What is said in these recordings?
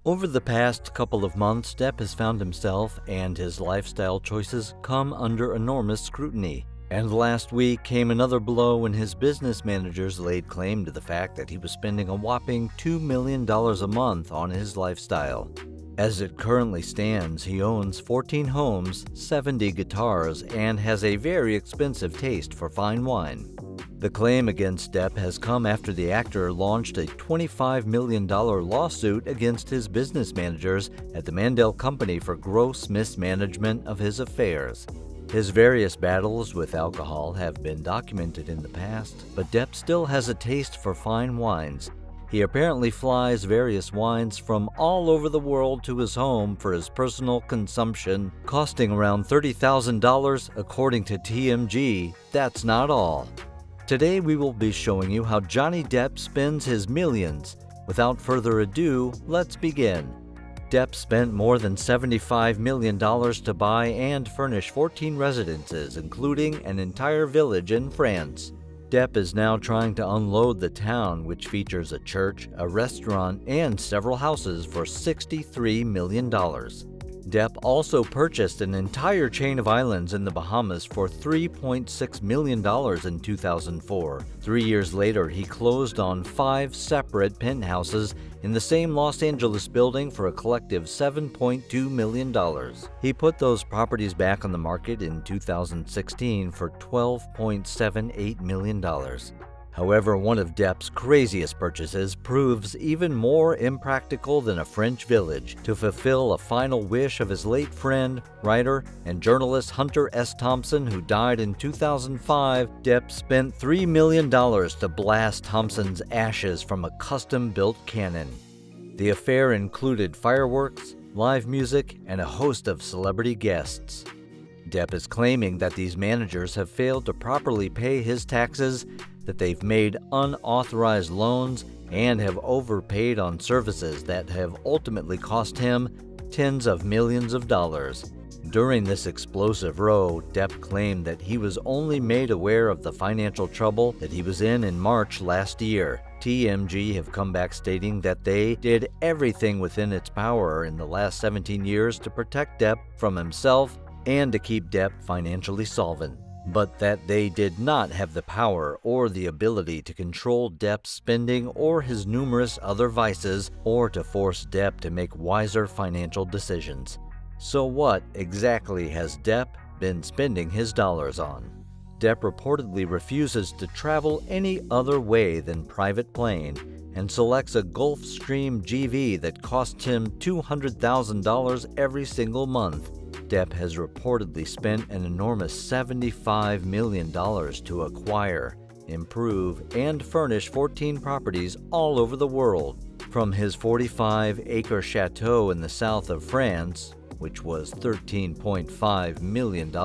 Over the past couple of months, Depp has found himself and his lifestyle choices come under enormous scrutiny. And last week came another blow when his business managers laid claim to the fact that he was spending a whopping $2 million a month on his lifestyle. As it currently stands, he owns 14 homes, 70 guitars, and has a very expensive taste for fine wine. The claim against Depp has come after the actor launched a $25 million lawsuit against his business managers at the Mandel Company for gross mismanagement of his affairs. His various battles with alcohol have been documented in the past, but Depp still has a taste for fine wines. He apparently flies various wines from all over the world to his home for his personal consumption, costing around $30,000 according to TMG. That's not all. Today we will be showing you how Johnny Depp spends his millions. Without further ado, let's begin. Depp spent more than $75 million to buy and furnish 14 residences, including an entire village in France. Depp is now trying to unload the town, which features a church, a restaurant, and several houses for $63 million. Depp also purchased an entire chain of islands in the Bahamas for $3.6 million in 2004. 3 years later, he closed on 5 separate penthouses in the same Los Angeles building for a collective $7.2 million. He put those properties back on the market in 2016 for $12.78 million. However, one of Depp's craziest purchases proves even more impractical than a French village. To fulfill a final wish of his late friend, writer, and journalist Hunter S. Thompson, who died in 2005, Depp spent $3 million to blast Thompson's ashes from a custom-built cannon. The affair included fireworks, live music, and a host of celebrity guests. Depp is claiming that these managers have failed to properly pay his taxes, that they've made unauthorized loans, and have overpaid on services that have ultimately cost him tens of millions of dollars. During this explosive row, Depp claimed that he was only made aware of the financial trouble that he was in March last year. TMG have come back stating that they did everything within its power in the last 17 years to protect Depp from himself and to keep Depp financially solvent, but that they did not have the power or the ability to control Depp's spending or his numerous other vices, or to force Depp to make wiser financial decisions. So what exactly has Depp been spending his dollars on? Depp reportedly refuses to travel any other way than private plane and selects a Gulfstream GV that costs him $200,000 every single month. Depp has reportedly spent an enormous $75 million to acquire, improve, and furnish 14 properties all over the world. From his 45-acre chateau in the south of France, which was $13.5 million,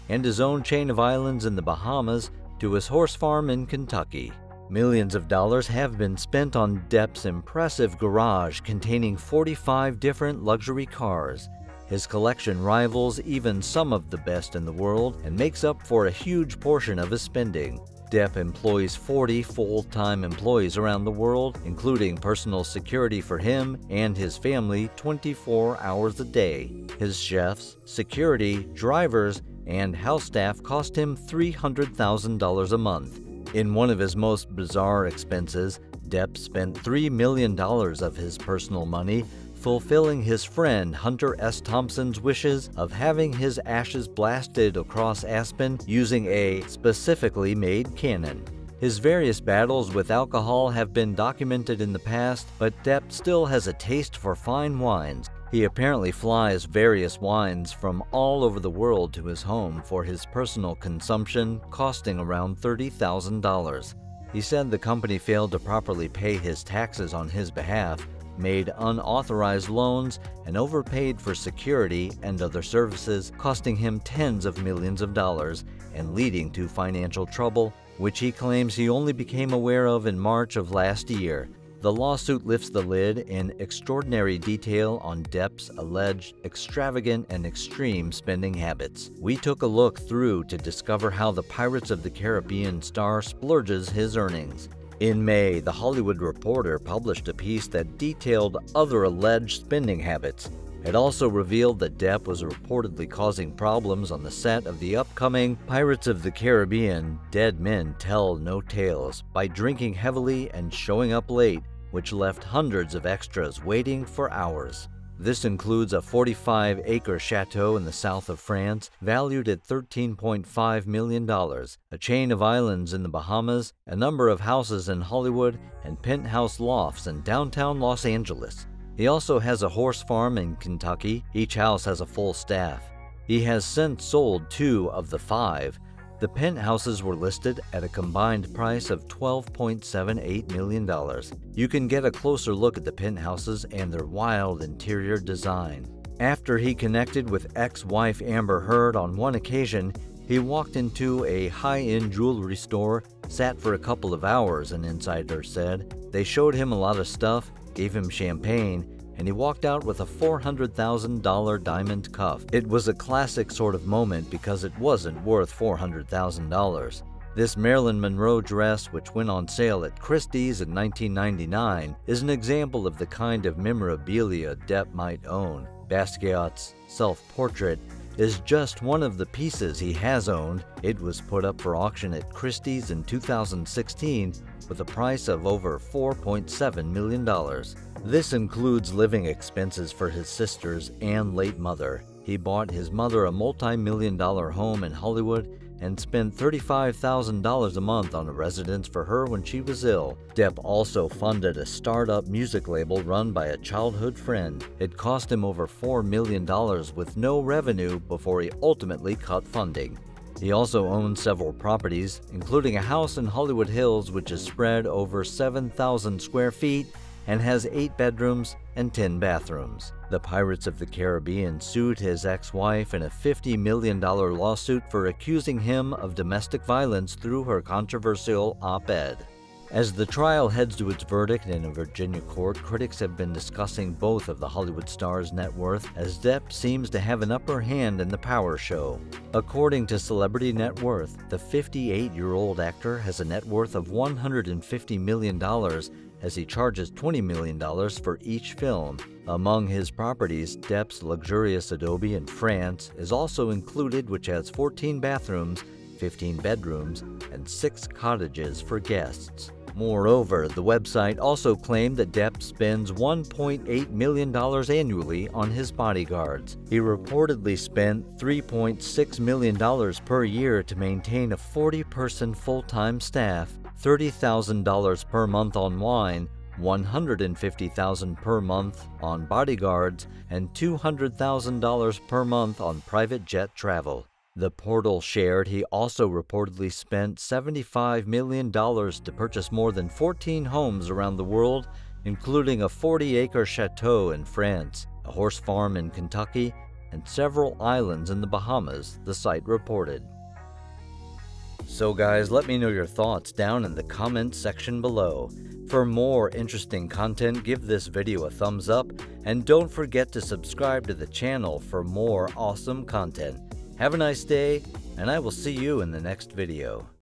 and his own chain of islands in the Bahamas, to his horse farm in Kentucky. Millions of dollars have been spent on Depp's impressive garage containing 45 different luxury cars. His collection rivals even some of the best in the world and makes up for a huge portion of his spending. Depp employs 40 full-time employees around the world, including personal security for him and his family 24 hours a day. His chefs, security, drivers, and house staff cost him $300,000 a month. In one of his most bizarre expenses, Depp spent $3 million of his personal money fulfilling his friend Hunter S. Thompson's wishes of having his ashes blasted across Aspen using a specifically made cannon. His various battles with alcohol have been documented in the past, but Depp still has a taste for fine wines. He apparently flies various wines from all over the world to his home for his personal consumption, costing around $30,000. He said the company failed to properly pay his taxes on his behalf, made unauthorized loans, and overpaid for security and other services, costing him tens of millions of dollars and leading to financial trouble, which he claims he only became aware of in March of last year. The lawsuit lifts the lid in extraordinary detail on Depp's alleged extravagant and extreme spending habits. We took a look through to discover how the Pirates of the Caribbean star splurges his earnings. In May, The Hollywood Reporter published a piece that detailed other alleged spending habits. It also revealed that Depp was reportedly causing problems on the set of the upcoming Pirates of the Caribbean Dead Men Tell No Tales by drinking heavily and showing up late, which left hundreds of extras waiting for hours. This includes a 45-acre chateau in the south of France, valued at $13.5 million, a chain of islands in the Bahamas, a number of houses in Hollywood, and penthouse lofts in downtown Los Angeles. He also has a horse farm in Kentucky. Each house has a full staff. He has since sold 2 of the 5. The penthouses were listed at a combined price of $12.78 million. You can get a closer look at the penthouses and their wild interior design. After he connected with ex-wife Amber Heard on one occasion, he walked into a high-end jewelry store, sat for a couple of hours, an insider said. They showed him a lot of stuff, gave him champagne, and he walked out with a $400,000 diamond cuff. It was a classic sort of moment because it wasn't worth $400,000. This Marilyn Monroe dress, which went on sale at Christie's in 1999, is an example of the kind of memorabilia Depp might own. Basquiat's self-portrait is just one of the pieces he has owned. It was put up for auction at Christie's in 2016 with a price of over $4.7 million. This includes living expenses for his sisters and late mother. He bought his mother a multi-million-dollar home in Hollywood and spent $35,000 a month on a residence for her when she was ill. Depp also funded a startup music label run by a childhood friend. It cost him over $4 million with no revenue before he ultimately cut funding. He also owns several properties, including a house in Hollywood Hills which is spread over 7,000 square feet and has 8 bedrooms and 10 bathrooms. The Pirates of the Caribbean sued his ex-wife in a $50 million lawsuit for accusing him of domestic violence through her controversial op-ed. As the trial heads to its verdict in a Virginia court, critics have been discussing both of the Hollywood star's net worth, as Depp seems to have an upper hand in the power show. According to Celebrity Net Worth, the 58-year-old actor has a net worth of $150 million, as he charges $20 million for each film. Among his properties, Depp's luxurious adobe in France is also included, which has 14 bathrooms, 15 bedrooms, and 6 cottages for guests. Moreover, the website also claimed that Depp spends $1.8 million annually on his bodyguards. He reportedly spent $3.6 million per year to maintain a 40-person full-time staff, $30,000 per month on wine, $150,000 per month on bodyguards, and $200,000 per month on private jet travel. The portal shared he also reportedly spent $75 million to purchase more than 14 homes around the world, including a 40-acre chateau in France, a horse farm in Kentucky, and several islands in the Bahamas, the site reported. So guys, let me know your thoughts down in the comments section below. For more interesting content, give this video a thumbs up, and don't forget to subscribe to the channel for more awesome content. Have a nice day, and I will see you in the next video.